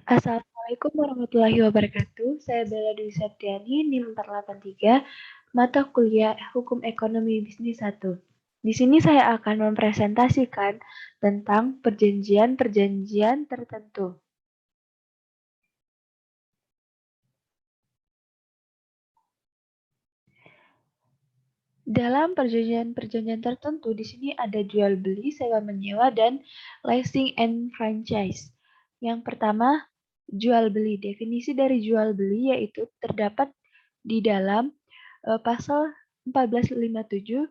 Assalamualaikum warahmatullahi wabarakatuh. Saya Bella Dwi Septiani, NIM 483, mata kuliah Hukum Ekonomi Bisnis 1. Di sini saya akan mempresentasikan tentang perjanjian-perjanjian tertentu. Dalam perjanjian-perjanjian tertentu, di sini ada jual beli, sewa menyewa, dan leasing and franchise. Yang pertama, jual beli. Definisi dari jual beli yaitu terdapat di dalam pasal 1457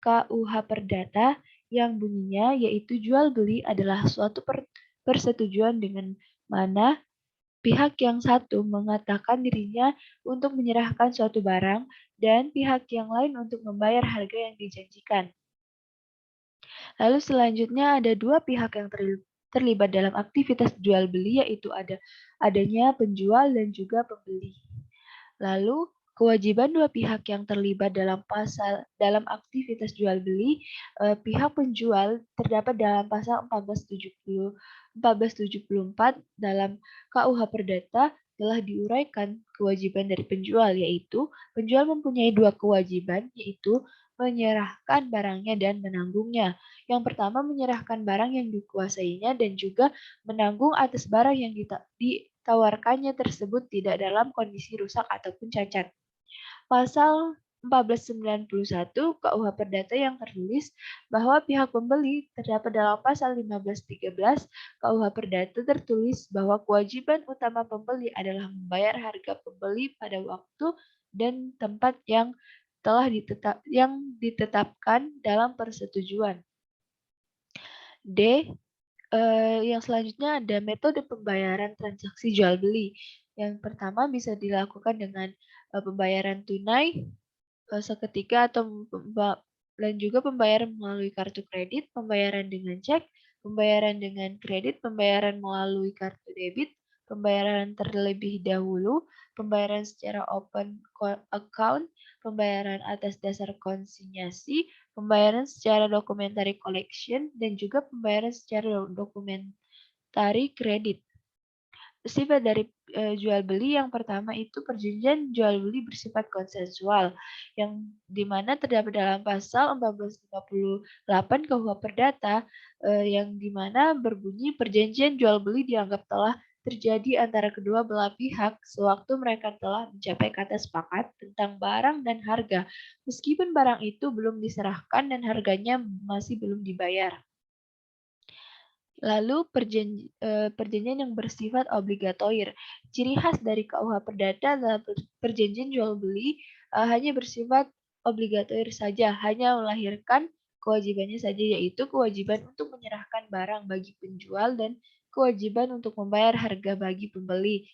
KUH Perdata yang bunyinya yaitu jual beli adalah suatu persetujuan dengan mana pihak yang satu mengatakan dirinya untuk menyerahkan suatu barang dan pihak yang lain untuk membayar harga yang dijanjikan. Lalu selanjutnya ada dua pihak yang terlibat dalam aktivitas jual beli yaitu adanya penjual dan juga pembeli. Lalu kewajiban dua pihak yang terlibat dalam aktivitas jual beli, pihak penjual terdapat dalam pasal 1474 dalam KUH Perdata telah diuraikan kewajiban dari penjual, yaitu penjual mempunyai dua kewajiban, yaitu menyerahkan barangnya dan menanggungnya. Yang pertama menyerahkan barang yang dikuasainya dan juga menanggung atas barang yang ditawarkannya tersebut tidak dalam kondisi rusak ataupun cacat. Pasal 1491 KUH Perdata yang tertulis bahwa pihak pembeli terdapat dalam pasal 1513 KUH Perdata tertulis bahwa kewajiban utama pembeli adalah membayar harga pembeli pada waktu dan tempat yang ditetapkan dalam persetujuan. D. Yang selanjutnya ada metode pembayaran transaksi jual beli. Yang pertama bisa dilakukan dengan pembayaran tunai seketika atau dan juga pembayaran melalui kartu kredit, pembayaran dengan cek, pembayaran dengan kredit, pembayaran melalui kartu debit, pembayaran terlebih dahulu, pembayaran secara open account, pembayaran atas dasar konsinyasi, pembayaran secara documentary collection, dan juga pembayaran secara documentary kredit. Sifat dari jual beli yang pertama itu perjanjian jual beli bersifat konsensual yang dimana terdapat dalam pasal 1458 KUH Perdata yang dimana berbunyi perjanjian jual beli dianggap telah terjadi antara kedua belah pihak sewaktu mereka telah mencapai kata sepakat tentang barang dan harga meskipun barang itu belum diserahkan dan harganya masih belum dibayar. Lalu perjanjian yang bersifat obligatoir. Ciri khas dari KUH Perdata adalah perjanjian jual beli hanya bersifat obligatoir saja, hanya melahirkan kewajibannya saja yaitu kewajiban untuk menyerahkan barang bagi penjual dan kewajiban untuk membayar harga bagi pembeli.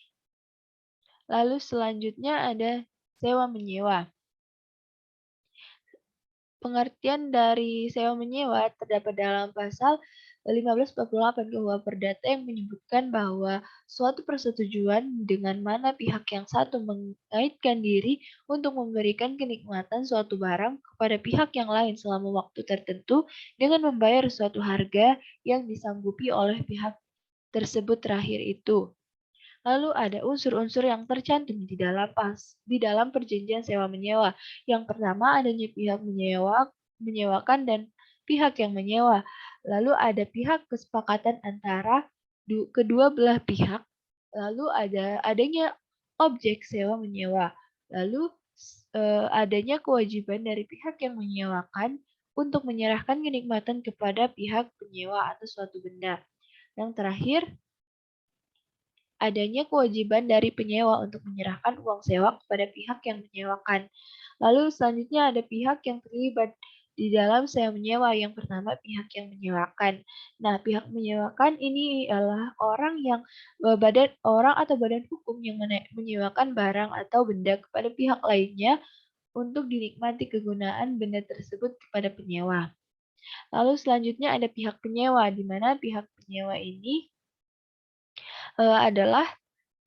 Lalu selanjutnya ada sewa menyewa. Pengertian dari sewa menyewa terdapat dalam pasal 1548 KUH Perdata yang menyebutkan bahwa suatu persetujuan dengan mana pihak yang satu mengaitkan diri untuk memberikan kenikmatan suatu barang kepada pihak yang lain selama waktu tertentu dengan membayar suatu harga yang disanggupi oleh pihak tersebut terakhir itu. Lalu ada unsur-unsur yang tercantum di dalam perjanjian sewa menyewa. Yang pertama adanya pihak menyewakan dan pihak yang menyewa. Lalu ada pihak kesepakatan antara kedua belah pihak. Lalu adanya objek sewa menyewa. Lalu adanya kewajiban dari pihak yang menyewakan untuk menyerahkan kenikmatan kepada pihak penyewa atau suatu benda. Yang terakhir, adanya kewajiban dari penyewa untuk menyerahkan uang sewa kepada pihak yang menyewakan. Lalu selanjutnya ada pihak yang terlibat di dalam sewa menyewa. Yang pertama pihak yang menyewakan. Nah, pihak menyewakan ini adalah orang atau badan hukum yang menyewakan barang atau benda kepada pihak lainnya untuk dinikmati kegunaan benda tersebut kepada penyewa. Lalu selanjutnya ada pihak penyewa, di mana pihak penyewa ini adalah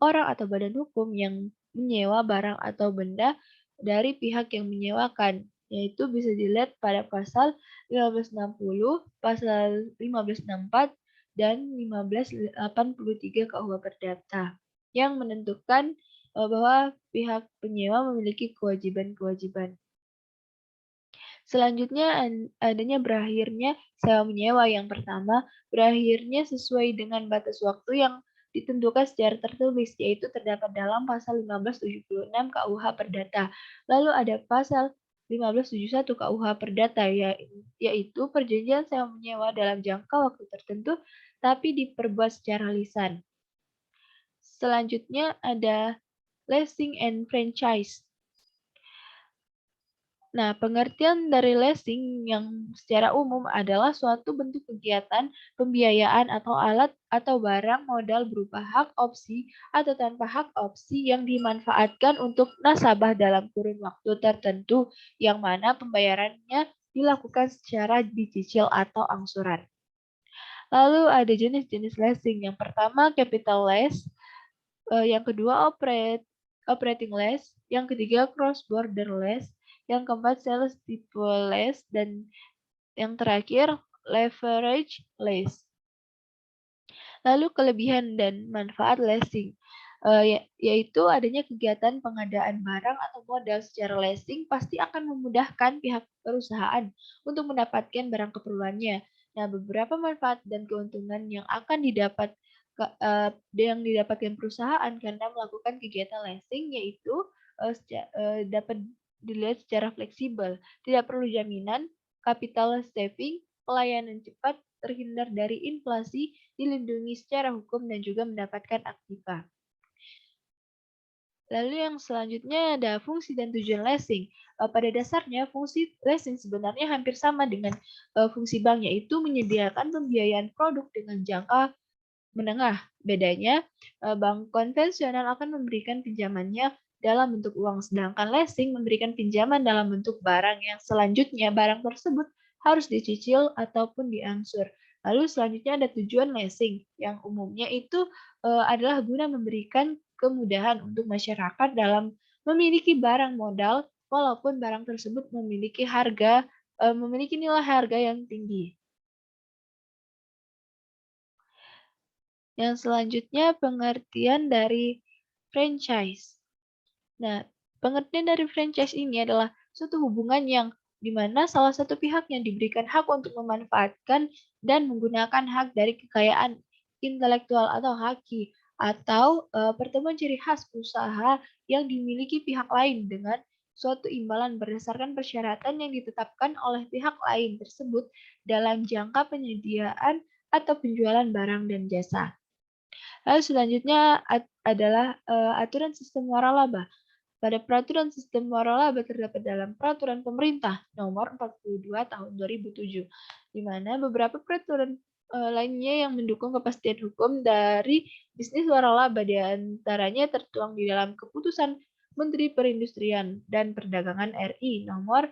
orang atau badan hukum yang menyewa barang atau benda dari pihak yang menyewakan, yaitu bisa dilihat pada pasal 1560, pasal 1564, dan 1583 KUH Perdata yang menentukan bahwa pihak penyewa memiliki kewajiban-kewajiban. Selanjutnya adanya berakhirnya sewa menyewa. Yang pertama, berakhirnya sesuai dengan batas waktu yang ditentukan secara tertulis, yaitu terdapat dalam pasal 1576 KUH Perdata. Lalu ada pasal 1571 KUH Perdata, yaitu perjanjian sewa menyewa dalam jangka waktu tertentu tapi diperbuat secara lisan. Selanjutnya ada leasing and franchise. Nah, pengertian dari leasing yang secara umum adalah suatu bentuk kegiatan pembiayaan atau alat atau barang modal berupa hak opsi atau tanpa hak opsi yang dimanfaatkan untuk nasabah dalam kurun waktu tertentu yang mana pembayarannya dilakukan secara dicicil atau angsuran. Lalu ada jenis-jenis leasing. Yang pertama capital lease, yang kedua operating lease, yang ketiga cross border lease, yang keempat sales type lease, dan yang terakhir leverage lease. Lalu kelebihan dan manfaat leasing, yaitu adanya kegiatan pengadaan barang atau modal secara leasing pasti akan memudahkan pihak perusahaan untuk mendapatkan barang keperluannya. Nah, beberapa manfaat dan keuntungan yang akan didapatkan perusahaan karena melakukan kegiatan leasing yaitu dapat dilihat secara fleksibel, tidak perlu jaminan, capital saving, pelayanan cepat, terhindar dari inflasi, dilindungi secara hukum, dan juga mendapatkan aktiva. Lalu yang selanjutnya ada fungsi dan tujuan leasing. Pada dasarnya fungsi leasing sebenarnya hampir sama dengan fungsi bank, yaitu menyediakan pembiayaan produk dengan jangka menengah. Bedanya, bank konvensional akan memberikan pinjamannya dalam bentuk uang, sedangkan leasing memberikan pinjaman dalam bentuk barang yang selanjutnya barang tersebut harus dicicil ataupun diangsur. Lalu selanjutnya ada tujuan leasing, yang umumnya itu adalah guna memberikan kemudahan untuk masyarakat dalam memiliki barang modal, walaupun barang tersebut memiliki nilai harga yang tinggi. Yang selanjutnya pengertian dari franchise. Nah, pengertian dari franchise ini adalah suatu hubungan yang di mana salah satu pihak yang diberikan hak untuk memanfaatkan dan menggunakan hak dari kekayaan intelektual atau haki, atau pertemuan ciri khas usaha yang dimiliki pihak lain dengan suatu imbalan berdasarkan persyaratan yang ditetapkan oleh pihak lain tersebut dalam jangka penyediaan atau penjualan barang dan jasa. Lalu selanjutnya adalah aturan sistem waralaba. Pada peraturan sistem waralaba terdapat dalam peraturan pemerintah nomor 42 tahun 2007, di mana beberapa peraturan lainnya yang mendukung kepastian hukum dari bisnis waralaba, di antaranya tertuang di dalam keputusan Menteri Perindustrian dan Perdagangan RI nomor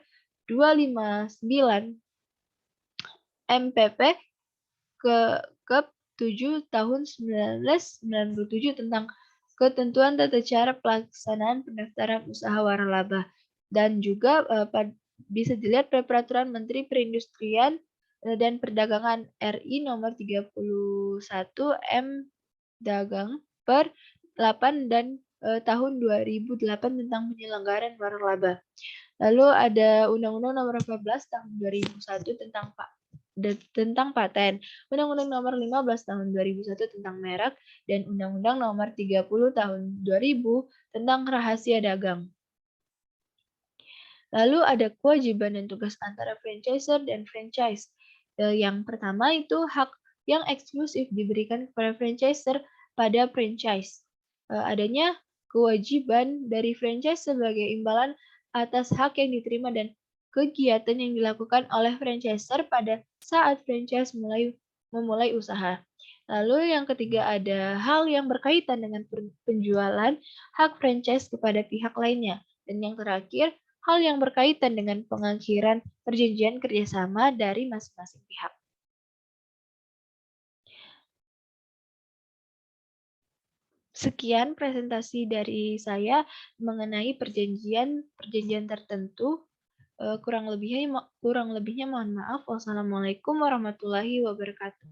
259 MPP ke 7 tahun 1997 tentang ketentuan tata cara pelaksanaan pendaftaran usaha waralaba, dan juga bisa dilihat pada peraturan Menteri Perindustrian dan Perdagangan RI nomor 31 M Dagang per 8 dan tahun 2008 tentang penyelenggaraan waralaba. Lalu ada Undang-Undang nomor 14 tahun 2001 tentang paten, Undang-Undang nomor 15 tahun 2001 tentang merek, dan Undang-Undang nomor 30 tahun 2000 tentang rahasia dagang. Lalu ada kewajiban dan tugas antara franchisor dan franchise. Yang pertama itu hak yang eksklusif diberikan kepada franchisor pada franchise. Adanya kewajiban dari franchise sebagai imbalan atas hak yang diterima dan kegiatan yang dilakukan oleh franchisor pada saat franchise memulai usaha. Lalu yang ketiga ada hal yang berkaitan dengan penjualan hak franchise kepada pihak lainnya. Dan yang terakhir, hal yang berkaitan dengan pengakhiran perjanjian kerjasama dari masing-masing pihak. Sekian presentasi dari saya mengenai perjanjian tertentu. Kurang lebihnya mohon maaf. Wassalamualaikum warahmatullahi wabarakatuh.